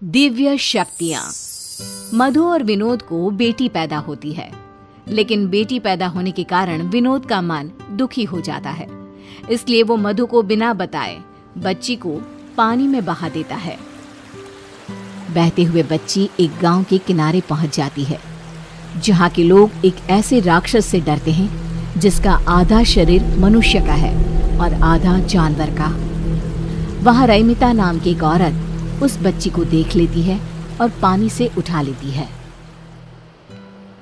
दिव्य शक्तियां। मधु और विनोद को बेटी पैदा होती है, लेकिन बेटी पैदा होने के कारण विनोद का मन दुखी हो जाता है। इसलिए वो मधु को बिना बताए बच्ची को पानी में बहा देता है। बहते हुए बच्ची एक गांव के किनारे पहुंच जाती है, जहां के लोग एक ऐसे राक्षस से डरते हैं जिसका आधा शरीर मनुष्य का है और आधा जानवर का। वहां रैमिता नाम की एक औरत उस बच्ची को देख लेती है और पानी से उठा लेती है।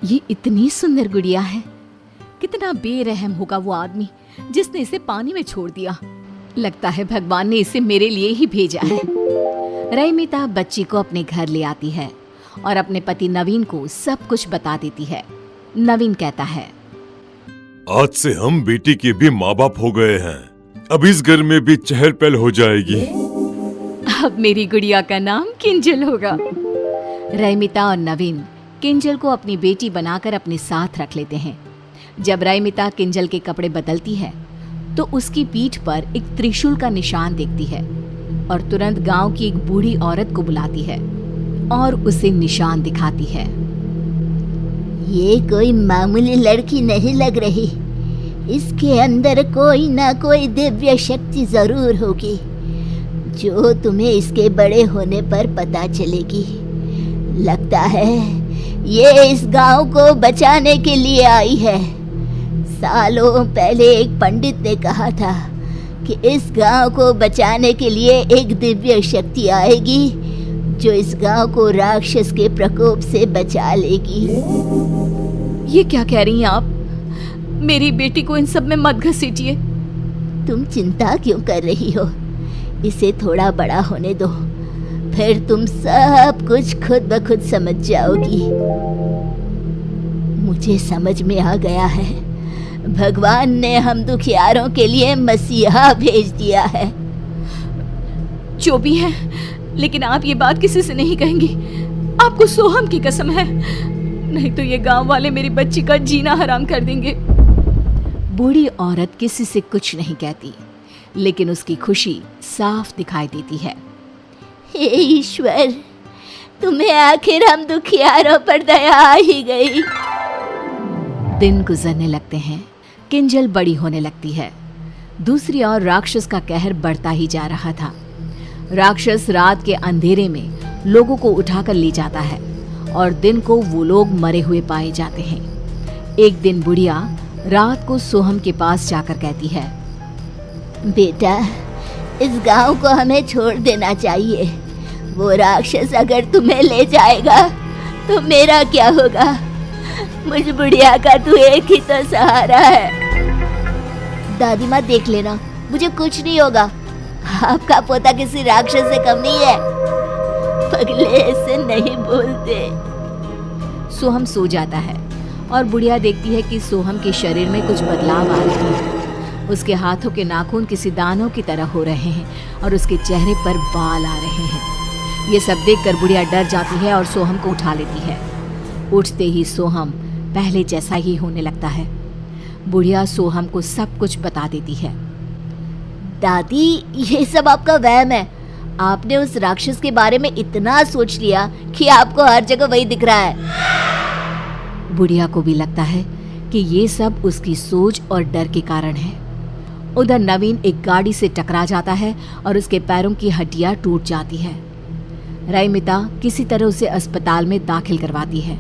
ये इतनी सुंदर गुड़िया है, कितना बेरहम होगा वो आदमी जिसने इसे पानी में छोड़ दिया। लगता है भगवान ने इसे मेरे लिए ही भेजा है। रैमिता बच्ची को अपने घर ले आती है और अपने पति नवीन को सब कुछ बता देती है। नवीन कहता है, आज से हम बेटी के भी माँ बाप हो गए हैं। अब इस घर में भी चहल पहल हो जाएगी। अब मेरी गुड़िया का नाम किंजल होगा। रैमिता और नवीन किंजल को अपनी बेटी बनाकर अपने साथ रख लेते हैं। जब रैमिता किंजल के कपड़े बदलती है तो उसकी पीठ पर एक त्रिशूल का निशान देखती है और तुरंत गांव की एक बूढ़ी औरत को बुलाती है और उसे निशान दिखाती है। ये कोई मामूली लड़की नहीं लग रही, इसके अंदर कोई ना कोई दिव्य शक्ति जरूर होगी जो तुम्हें इसके बड़े होने पर पता चलेगी। लगता है ये इस गांव को बचाने के लिए आई है। सालों पहले एक पंडित ने कहा था कि इस गांव को बचाने के लिए एक दिव्य शक्ति आएगी जो इस गांव को राक्षस के प्रकोप से बचा लेगी। ये क्या कह रही हैं आप? मेरी बेटी को इन सब में मत घसीटिए। तुम चिंता क्यों कर रही हो? इसे थोड़ा बड़ा होने दो, फिर तुम सब कुछ खुद ब खुद समझ जाओगी। मुझे समझ में आ गया है, भगवान ने हम दुखियारों के लिए मसीहा भेज दिया है। जो भी है, लेकिन आप ये बात किसी से नहीं कहेंगी। आपको सोहम की कसम है, नहीं तो ये गांव वाले मेरी बच्ची का जीना हराम कर देंगे। बूढ़ी औरत किसी से कुछ नहीं कहती, लेकिन उसकी खुशी साफ दिखाई देती है। हे ईश्वर, तुम्हें आखिर हम दुखियारों पर दया आ ही गई। दिन गुजरने लगते हैं, किंजल बड़ी होने लगती है। दूसरी ओर राक्षस का कहर बढ़ता ही जा रहा था। राक्षस रात के अंधेरे में लोगों को उठाकर ले जाता है और दिन को वो लोग मरे हुए पाए जाते हैं। एक दिन बुढ़िया रात को सोहम के पास जाकर कहती है, बेटा, इस गांव को हमें छोड़ देना चाहिए। वो राक्षस अगर तुम्हें ले जाएगा तो मेरा क्या होगा? मुझ बुढ़िया का तू एक ही तो सहारा है। दादी माँ, देख लेना, मुझे कुछ नहीं होगा। आपका पोता किसी राक्षस से कम नहीं है। पगले ऐसे नहीं बोलते। सोहम सो जाता है और बुढ़िया देखती है कि सोहम के शरीर में कुछ बदलाव आ रहे हैं। उसके हाथों के नाखून किसी दानों की तरह हो रहे हैं और उसके चेहरे पर बाल आ रहे हैं। ये सब देखकर बुढ़िया डर जाती है और सोहम को उठा लेती है। उठते ही सोहम पहले जैसा ही होने लगता है। बुढ़िया सोहम को सब कुछ बता देती है। दादी, ये सब आपका वहम है। आपने उस राक्षस के बारे में इतना सोच लिया कि आपको हर जगह वही दिख रहा है। बुढ़िया को भी लगता है कि ये सब उसकी सोच और डर के कारण है। उधर नवीन एक गाड़ी से टकरा जाता है और उसके पैरों की हड्डियां टूट जाती है। रैमिता किसी तरह उसे अस्पताल में दाखिल करवाती है।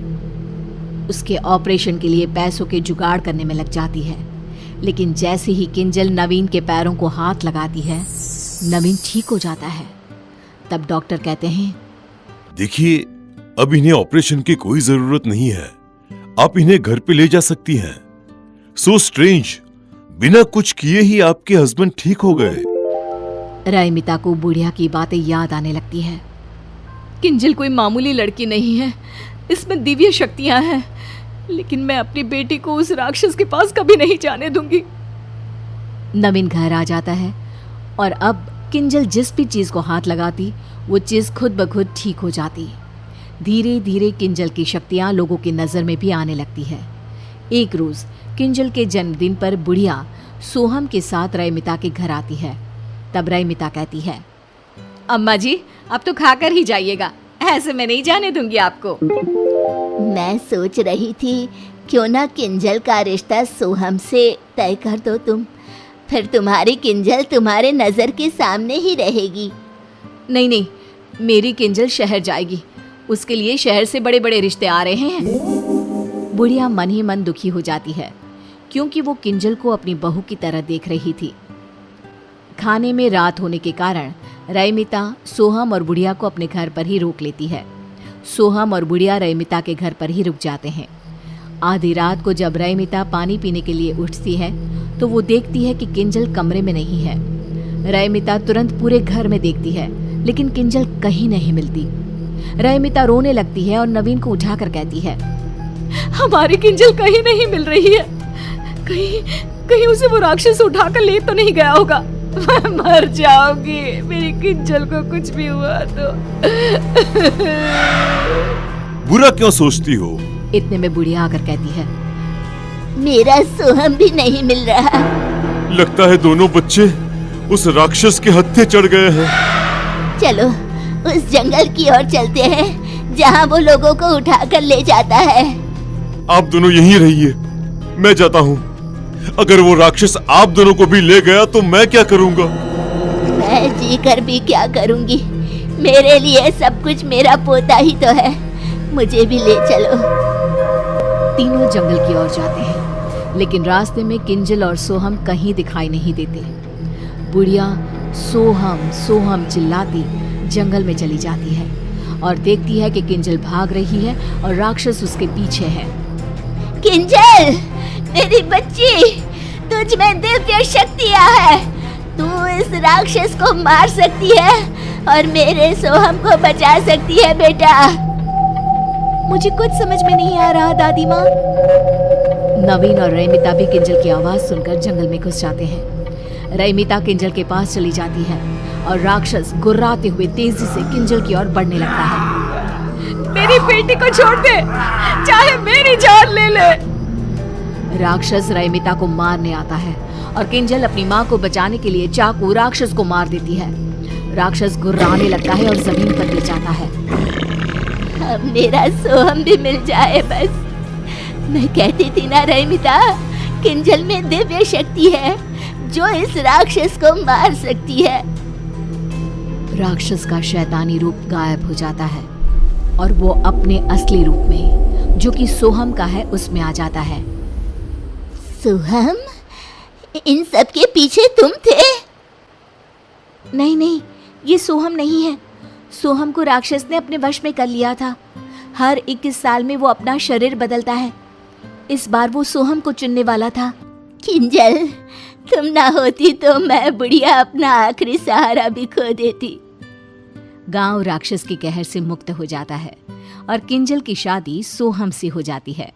उसके ऑपरेशन के लिए पैसों के जुगाड़ करने में लग जाती है, लेकिन जैसे ही किंजल नवीन के पैरों को हाथ लगाती है, नवीन ठीक हो जाता है। तब डॉक्टर कहते हैं, देखिए, अब इन्हें ऑपरेशन की कोई जरूरत नहीं है। आप इन्हें घर पे ले जा सकती हैं। सो स्ट्रेंज, बिना कुछ किए ही आपके हस्बैंड ठीक हो गए। रैमिता को बुढ़िया की बातें याद आने लगती है। किंजल कोई मामूली लड़की नहीं है, इसमें दिव्य शक्तियां हैं, लेकिन मैं अपनी बेटी को उस राक्षस के पास कभी नहीं जाने दूंगी। नवीन घर आ जाता है और अब किंजल जिस भी चीज को हाथ लगाती वो चीज खुद ब खुद ठीक हो जाती। धीरे धीरे किंजल की शक्तियां लोगों की नजर में भी आने लगती है। एक रोज किंजल के जन्मदिन पर बुढ़िया सोहम के साथ रैमिता के घर आती है। तब रैमिता कहती है, अम्मा जी, अब तो खाकर ही जाइएगा, ऐसे मैं नहीं जाने दूंगी आपको। मैं सोच रही थी क्यों ना किंजल का रिश्ता सोहम से तय कर दो तुम, फिर तुम्हारी किंजल तुम्हारे नजर के सामने ही रहेगी। नहीं नहीं, मेरी किंजल शहर जाएगी, उसके लिए शहर से बड़े बड़े रिश्ते आ रहे हैं। बुढ़िया मन ही मन दुखी हो जाती है क्योंकि वो किंजल को अपनी बहू की तरह देख रही थी। खाने में रात होने के कारण रईमिता सोहम और बुढ़िया को अपने घर पर ही रोक लेती है। सोहम और बुढ़िया रईमिता के घर पर ही रुक जाते हैं। आधी रात को जब रईमिता पानी पीने के लिए उठती है तो वो देखती है कि किंजल कमरे में नहीं है। रईमिता तुरंत पूरे घर में देखती है लेकिन किंजल कहीं नहीं मिलती। रईमिता रोने लगती है और नवीन को उठाकर कहती है, हमारी किंजल कहीं नहीं मिल रही है, कहीं उसे वो राक्षस उठाकर ले तो नहीं गया होगा। मैं मर जाऊंगी, मेरी किंजल को कुछ भी हुआ तो। बुरा क्यों सोचती हो? इतने में बुढ़िया आकर कहती है, मेरा सोहम भी नहीं मिल रहा। लगता है दोनों बच्चे उस राक्षस के हत्थे चढ़ गए हैं। चलो उस जंगल की ओर चलते हैं जहाँ वो लोगों को उठाकर ले जाता है। आप दोनों यहीं रहिए, मैं जाता हूँ। अगर वो राक्षस आप दोनों को भी ले गया तो मैं क्या करूँगा? मैं जी कर भी क्या करूँगी, मेरे लिए सब कुछ मेरा पोता ही तो है, मुझे भी ले चलो। तीनों जंगल की ओर जाते हैं लेकिन रास्ते में किंजल और सोहम कहीं दिखाई नहीं देते। बुढ़िया सोहम सोहम चिल्लाती जंगल में चली जाती है और देखती है कि किंजल भाग रही है और राक्षस उसके पीछे है। किंजल, मेरी बच्ची, तुझ में दिव्य शक्तियाँ है, तू इस राक्षस को मार सकती है और मेरे सोहम को बचा सकती है बेटा। मुझे कुछ समझ में नहीं आ रहा दादी माँ। नवीन और रईमिता भी किंजल की आवाज सुनकर जंगल में घुस जाते हैं। रईमिता किंजल के पास चली जाती है और राक्षस गुर्राते हुए तेजी से किंजल की ओर बढ़ने लगता है। मेरी बेटी को छोड़ दे, चाहे मेरी जान ले ले। राक्षस रईमिता को मारने आता है और किंजल अपनी माँ को बचाने के लिए चाकू राक्षस को मार देती है। राक्षस गुर्राने लगता है और जमीन पर गिर जाता है। अब मेरा सोहम भी मिल जाए बस। मैं कहती थी ना रईमिता, किंजल में दिव्य शक्ति है जो इस राक्षस को मार सकती है। राक्षस का शैतानी रूप गायब हो जाता है और वो अपने असली रूप में, जो कि सोहम का है, उसमें आ जाता है। सोहम, इन सब के पीछे तुम थे? नहीं नहीं, ये सोहम नहीं है। सोहम को राक्षस ने अपने वश में कर लिया था। हर 21 साल में वो अपना शरीर बदलता है। इस बार वो सोहम को चुनने वाला था। किंजल, तुम ना होती तो मैं बुढ़िया अपना आखिरी सहारा भी खो देती। गांव राक्षस की कहर से मुक्त हो जाता है और किंजल की शादी सोहम से हो जाती है।